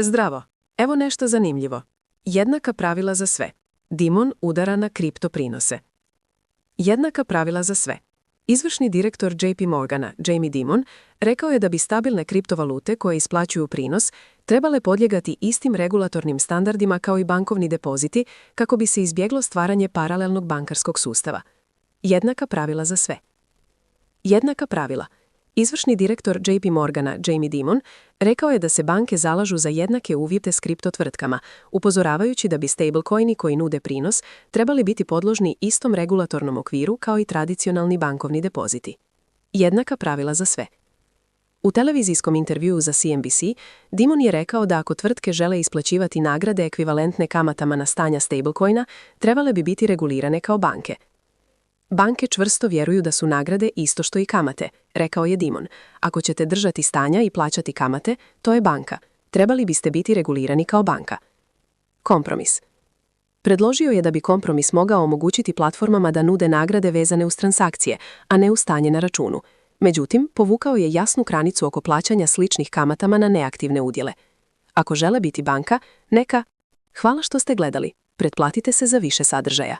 Zdravo. Evo nešto zanimljivo. Jednaka pravila za sve. Dimon udara na kripto prinose. Jednaka pravila za sve. Izvršni direktor JP Morgana, Jamie Dimon, rekao je da bi stabilne kriptovalute koje isplaćuju prinos trebale podlijegati istim regulatornim standardima kao i bankovni depoziti kako bi se izbjeglo stvaranje paralelnog bankarskog sustava. Jednaka pravila za sve. Jednaka pravila. Izvršni direktor JP Morgana, Jamie Dimon, rekao je da se banke zalažu za jednake uvjete s kriptotvrtkama, upozoravajući da bi stablecoini koji nude prinos trebali biti podložni istom regulatornom okviru kao i tradicionalni bankovni depoziti. Jednaka pravila za sve. U televizijskom intervjuu za CNBC, Dimon je rekao da ako tvrtke žele isplaćivati nagrade ekvivalentne kamatama na stanja stablecoina, trebale bi biti regulirane kao banke. Banke čvrsto vjeruju da su nagrade isto što i kamate, rekao je Dimon. Ako ćete držati stanja i plaćati kamate, to je banka. Trebali biste biti regulirani kao banka. Kompromis. Predložio je da bi kompromis mogao omogućiti platformama da nude nagrade vezane uz transakcije, a ne uz stanje na računu. Međutim, povukao je jasnu granicu oko plaćanja sličnih kamatama na neaktivne udjele. Ako žele biti banka, neka. Hvala što ste gledali. Pretplatite se za više sadržaja.